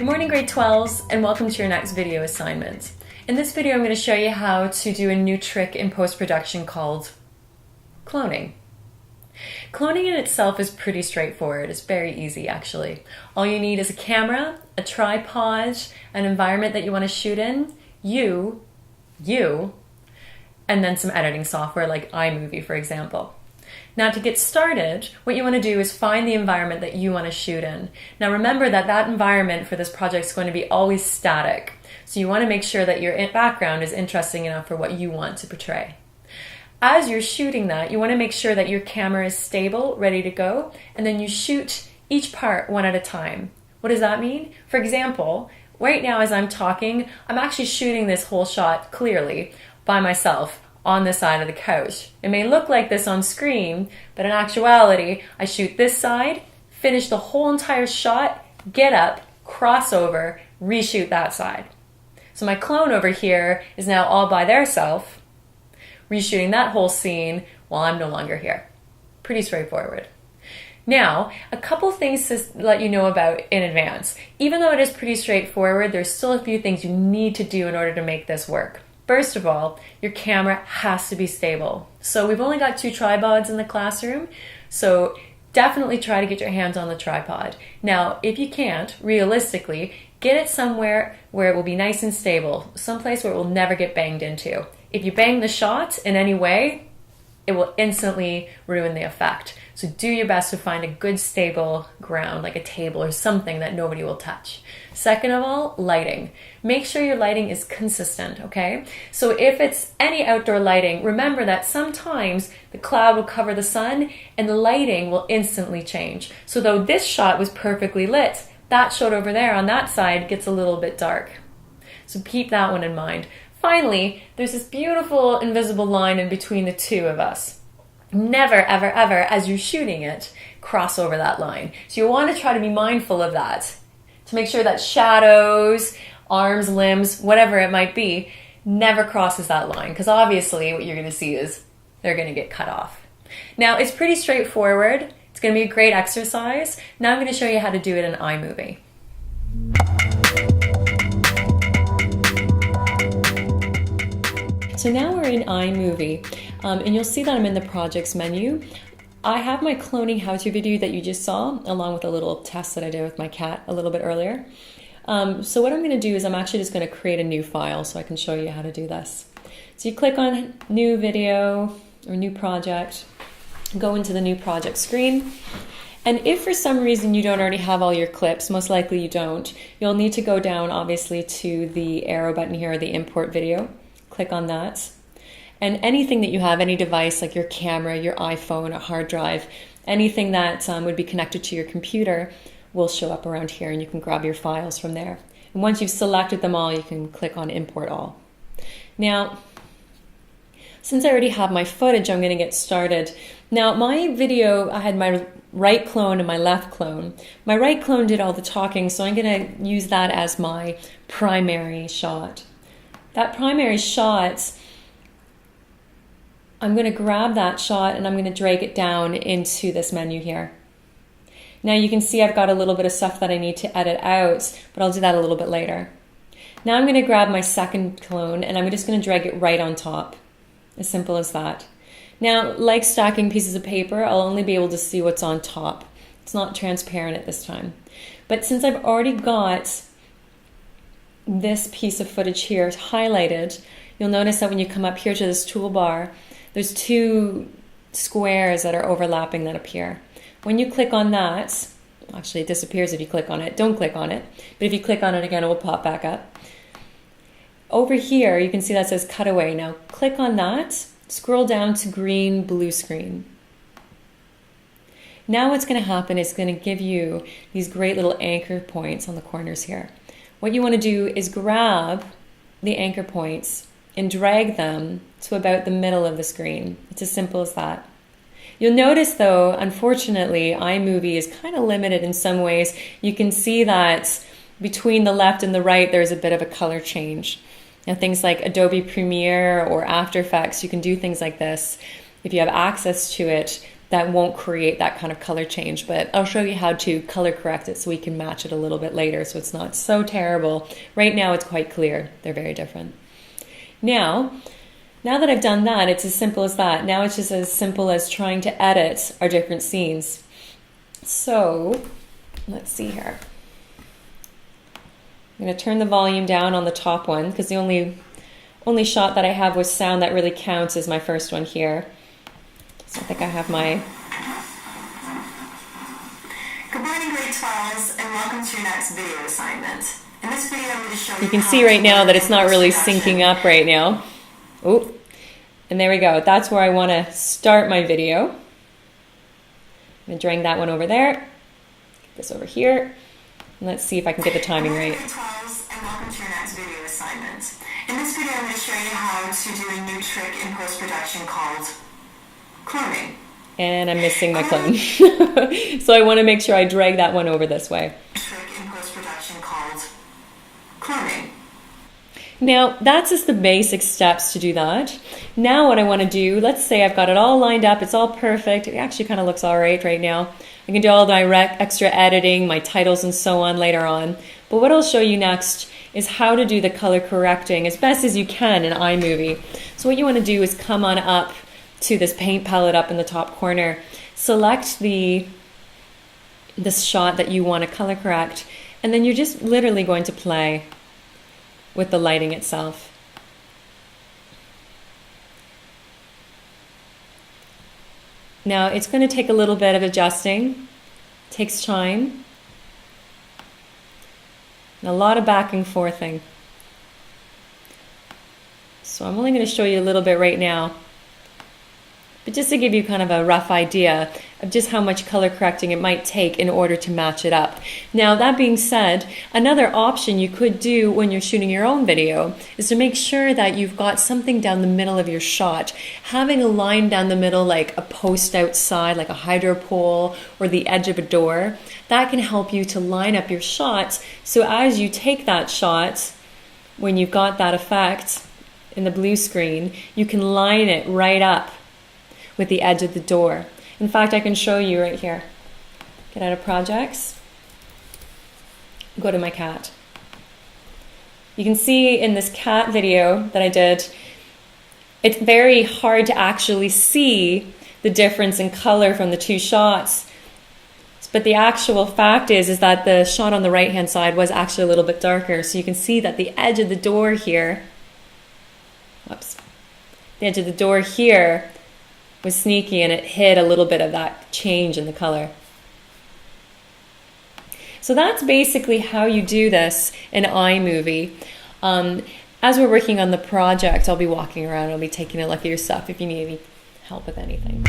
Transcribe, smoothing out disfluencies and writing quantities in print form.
morning, grade 12s, and welcome to your next video assignment. In this video, I'm going to show you how to do a new trick in post-production called cloning. Cloning in itself is pretty straightforward. It's very easy, actually. All you need is a camera, a tripod, an environment that you want to shoot in, you, and then some editing software like iMOVIE, for example. Now, to get started, what you want to do is find the environment that you want to shoot in. Now, remember that that environment for this project is going to be always static. So you want to make sure that your background is interesting enough for what you want to portray. As you're shooting that, you want to make sure that your camera is stable, ready to go, and then you shoot each part one at a time. What does that mean? For example, right now as I'm talking, I'm actually shooting this whole shot clearly by myself on the side of the couch. It may look like this on screen, but in actuality, I shoot this side, finish the whole entire shot, get up, cross over, reshoot that side. So my clone over here is now all by theirself, reshooting that whole scene while I'm no longer here. Pretty straightforward. Now, a couple things to let you know about in advance. Even though it is pretty straightforward, there's still a few things you need to do in order to make this work. First of all, your camera has to be stable. So we've only got 2 tripods in the classroom, so definitely try to get your hands on the tripod. Now, if you can't, realistically, get it somewhere where it will be nice and stable, someplace where it will never get banged into. If you bang the shot in any way, it will instantly ruin the effect. So do your best to find a good stable ground, like a table or something that nobody will touch. Second of all, lighting. Make sure your lighting is consistent, okay? So if it's any outdoor lighting, remember that sometimes the cloud will cover the sun and the lighting will instantly change. So though this shot was perfectly lit, that shot over there on that side gets a little bit dark. So keep that one in mind. Finally, there's this beautiful invisible line in between the two of us. Never, ever, ever, as you're shooting it, cross over that line. So you want to try to be mindful of that, to make sure that shadows, arms, limbs, whatever it might be, never crosses that line, because obviously what you're going to see is they're going to get cut off. Now, it's pretty straightforward. It's going to be a great exercise. Now I'm going to show you how to do it in iMOVIE. So now we're in iMOVIE, and you'll see that I'm in the projects menu. I have my cloning how-to video that you just saw, along with a little test that I did with my cat a little bit earlier. So what I'm going to do is I'm actually just going to create a new file so I can show you how to do this. So you click on New Video or New Project, go into the New Project screen. And if for some reason you don't already have all your clips, most likely you don't, you'll need to go down obviously to the arrow button here, the Import Video. Click on that. And anything that you have, any device like your camera, your iPhone, a hard drive, anything that would be connected to your computer will show up around here, and you can grab your files from there. And once you've selected them all, you can click on Import All. Now, since I already have my footage, I'm going to get started. Now, my video, I had my right clone and my left clone. My right clone did all the talking, so I'm going to use that as my primary shot. That primary shot, I'm going to grab that shot and I'm going to drag it down into this menu here. Now you can see I've got a little bit of stuff that I need to edit out, but I'll do that a little bit later. Now I'm going to grab my second clone and I'm just going to drag it right on top. As simple as that. Now, like stacking pieces of paper, I'll only be able to see what's on top. It's not transparent at this time. But since I've already got this piece of footage here highlighted, you'll notice that when you come up here to this toolbar, there's 2 squares that are overlapping that appear. When you click on that, actually it disappears if you click on it, don't click on it, but if you click on it again, it will pop back up. Over here, you can see that says cutaway. Now click on that, scroll down to green, blue screen. Now what's going to happen is it's going to give you these great little anchor points on the corners here. What you want to do is grab the anchor points and drag them to about the middle of the screen. It's as simple as that. You'll notice though, unfortunately, iMOVIE is kind of limited in some ways. You can see that between the left and the right, there's a bit of a color change. Now, things like Adobe Premiere or After Effects, you can do things like this. If you have access to it, that won't create that kind of color change. But I'll show you how to color correct it so we can match it a little bit later so it's not so terrible. Right now it's quite clear. They're very different. Now that I've done that, it's as simple as that. Now it's just as simple as trying to edit our different scenes. So let's see here. I'm going to turn the volume down on the top one because the only shot that I have with sound that really counts is my first one here. So I think I have my... Good morning, grade 12s, and welcome to your next video assignment. In this video, I'm going to show you... You can see right now that it's not really syncing up right now. Oh, and there we go. That's where I want to start my video. I'm going to drag that one over there. Get this over here. And let's see if I can get the timing right. Grade 12s, and welcome to your next video assignment. In this video, I'm going to show you how to do a new trick in post-production called cloning. And I'm missing my clone. So I want to make sure I drag that one over this way. Trick in post-production called cloning. Now, that's just the basic steps to do that. Now what I want to do, let's say I've got it all lined up, it's all perfect. It actually kind of looks all right now. I can do all my extra editing, my titles and so on later on. But what I'll show you next is how to do the color correcting as best as you can in iMovie. So what you want to do is come on up to this paint palette up in the top corner, select the shot that you want to color correct, and then you're just literally going to play with the lighting itself. Now it's going to take a little bit of adjusting, it takes time, and a lot of back and forthing. So I'm only going to show you a little bit right now, but just to give you kind of a rough idea of just how much color correcting it might take in order to match it up. Now, that being said, another option you could do when you're shooting your own video is to make sure that you've got something down the middle of your shot. Having a line down the middle, like a post outside, like a hydro pole or the edge of a door, that can help you to line up your shots. So as you take that shot, when you've got that effect in the blue screen, you can line it right up with the edge of the door. In fact, I can show you right here. Get out of projects, go to my cat. You can see in this cat video that I did, it's very hard to actually see the difference in color from the two shots. But the actual fact is that the shot on the right hand side was actually a little bit darker. So you can see that the edge of the door here, whoops, the edge of the door here was sneaky and it hid a little bit of that change in the color. So that's basically how you do this in iMovie. As we're working on the project, I'll be walking around, I'll be taking a look at your stuff if you need any help with anything.